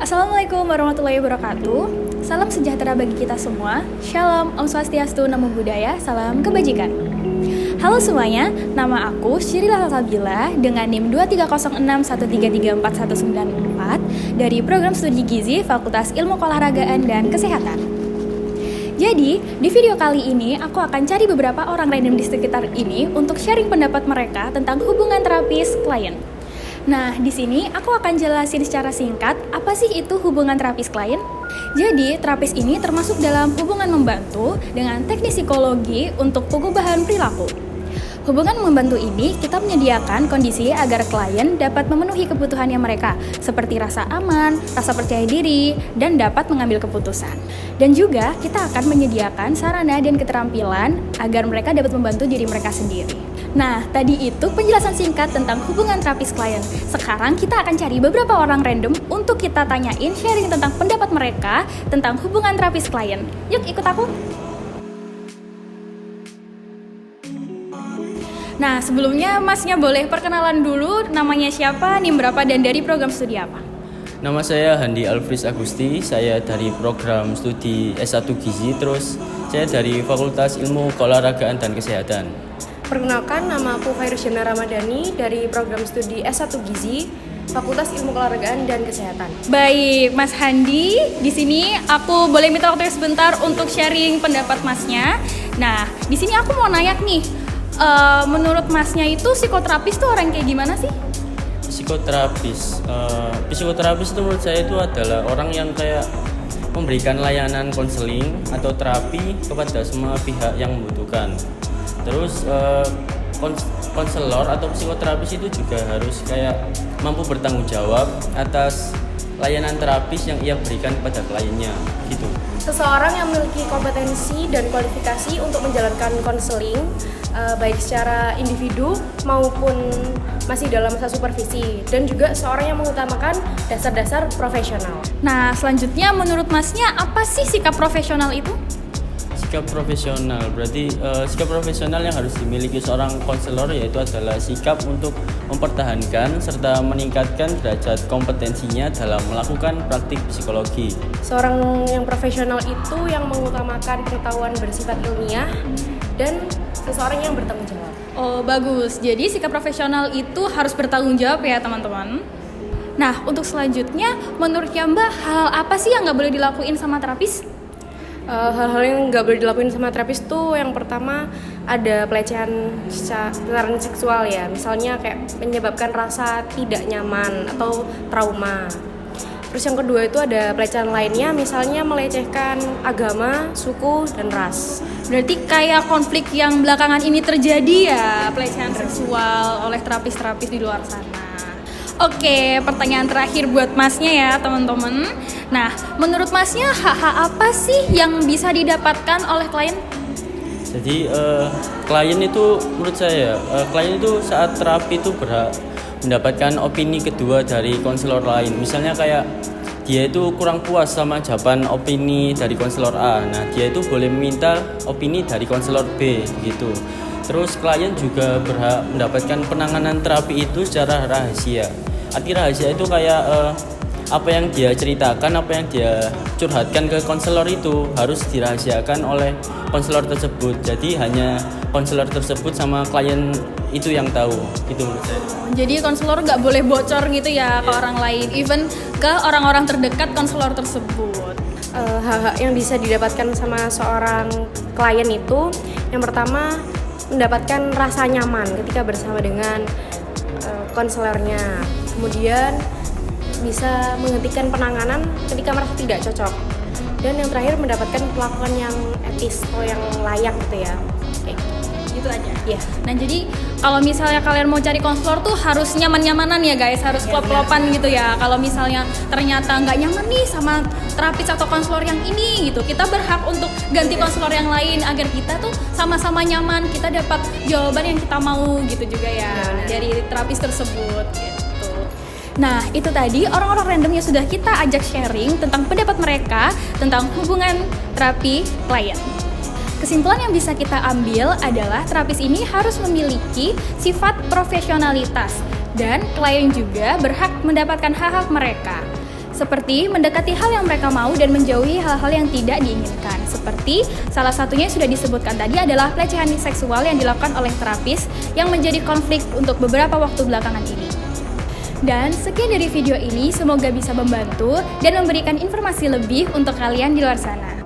Assalamualaikum warahmatullahi wabarakatuh. Salam sejahtera bagi kita semua. Shalom, Om Swastiastu, Namo Buddhaya, salam kebajikan. Halo semuanya, nama aku Syirila Salsabila dengan NIM 23061334194 dari Program Studi Gizi Fakultas Ilmu Keolahragaan dan Kesehatan. Jadi, di video kali ini aku akan cari beberapa orang random di sekitar ini untuk sharing pendapat mereka tentang hubungan terapis klien. Nah, di sini aku akan jelasin secara singkat apa sih itu hubungan terapis klien. Jadi, terapis ini termasuk dalam hubungan membantu dengan teknik psikologi untuk pengubahan perilaku. Hubungan membantu ini kita menyediakan kondisi agar klien dapat memenuhi kebutuhannya mereka, seperti rasa aman, rasa percaya diri, dan dapat mengambil keputusan. Dan juga kita akan menyediakan sarana dan keterampilan agar mereka dapat membantu diri mereka sendiri. Nah, tadi itu penjelasan singkat tentang hubungan terapis klien. Sekarang kita akan cari beberapa orang random untuk kita tanyain sharing tentang pendapat mereka tentang hubungan terapis klien. Yuk ikut aku. Nah, sebelumnya masnya boleh perkenalan dulu, namanya siapa, NIM berapa, dan dari program studi apa? Nama saya Handi Alfris Agusti, saya dari program studi S1 Gizi, terus saya dari Fakultas Ilmu Keolahragaan dan Kesehatan. Perkenalkan, nama aku Khairusyana Ramadhani dari program studi S1 Gizi, Fakultas Ilmu Keolahragaan dan Kesehatan. Baik, Mas Handi, di sini aku boleh minta waktu sebentar untuk sharing pendapat Masnya. Nah, di sini aku mau nanya nih, menurut Masnya itu psikoterapis tuh orang kayak gimana sih? Psikoterapis itu menurut saya itu adalah orang yang kayak memberikan layanan konseling atau terapi kepada semua pihak yang membutuhkan. Terus konselor atau psikoterapis itu juga harus kayak mampu bertanggung jawab atas layanan terapis yang ia berikan kepada kliennya gitu. Seseorang yang memiliki kompetensi dan kualifikasi untuk menjalankan konseling baik secara individu maupun masih dalam masa supervisi, dan juga seorang yang mengutamakan dasar-dasar profesional. Nah, selanjutnya menurut Masnya apa sih sikap profesional itu? Sikap profesional berarti sikap profesional yang harus dimiliki seorang konselor yaitu adalah sikap untuk mempertahankan serta meningkatkan derajat kompetensinya dalam melakukan praktik psikologi. Seorang yang profesional itu yang mengutamakan pengetahuan bersifat ilmiah dan seseorang yang bertanggung jawab. Oh, bagus. Jadi sikap profesional itu harus bertanggung jawab ya, teman-teman. Nah, untuk selanjutnya, menurutnya Mbak, hal apa sih yang nggak boleh dilakuin sama terapis? Hal-hal yang nggak boleh dilakuin sama terapis tuh yang pertama ada pelecehan secara seksual ya, misalnya kayak menyebabkan rasa tidak nyaman atau trauma. Terus yang kedua itu ada pelecehan lainnya, misalnya melecehkan agama, suku, dan ras. Berarti kayak konflik yang belakangan ini terjadi ya, pelecehan seksual oleh terapis-terapis di luar sana. Oke, pertanyaan terakhir buat Masnya ya teman-teman. Nah, menurut Masnya hak-hak apa sih yang bisa didapatkan oleh klien? Jadi klien itu menurut saya klien itu saat terapi itu berhak mendapatkan opini kedua dari konselor lain. Misalnya kayak dia itu kurang puas sama jawaban opini dari konselor A. Nah, dia itu boleh meminta opini dari konselor B gitu. Terus klien juga berhak mendapatkan penanganan terapi itu secara rahasia. Arti rahasia itu kayak apa yang dia ceritakan, apa yang dia curhatkan ke konselor itu harus dirahasiakan oleh konselor tersebut. Jadi hanya konselor tersebut sama klien itu yang tahu. Itu menurut saya. Jadi konselor nggak boleh bocor gitu ya ke orang lain, even ke orang-orang terdekat konselor tersebut. Hak-hak yang bisa didapatkan sama seorang klien itu yang pertama mendapatkan rasa nyaman ketika bersama dengan konselornya. Kemudian bisa menghentikan penanganan ketika merasa tidak cocok. Dan yang terakhir mendapatkan perlakuan yang etis atau yang layak gitu ya. Kayak Gitu aja. Iya. Nah, jadi kalau misalnya kalian mau cari konselor tuh harus nyaman-nyamanan ya guys, harus klop-klopan gitu ya. Kalau misalnya ternyata nggak nyaman nih sama terapis atau konselor yang ini gitu, kita berhak untuk ganti konselor yang lain agar kita tuh sama-sama nyaman, kita dapat jawaban yang kita mau gitu juga ya dari terapis tersebut gitu. Nah, itu tadi orang-orang random yang sudah kita ajak sharing tentang pendapat mereka tentang hubungan terapi klien. Kesimpulan yang bisa kita ambil adalah terapis ini harus memiliki sifat profesionalitas dan klien juga berhak mendapatkan hak-hak mereka. seperti mendekati hal yang mereka mau dan menjauhi hal-hal yang tidak diinginkan. Seperti salah satunya yang sudah disebutkan tadi adalah pelecehan seksual yang dilakukan oleh terapis yang menjadi konflik untuk beberapa waktu belakangan ini. Dan sekian dari video ini, semoga bisa membantu dan memberikan informasi lebih untuk kalian di luar sana.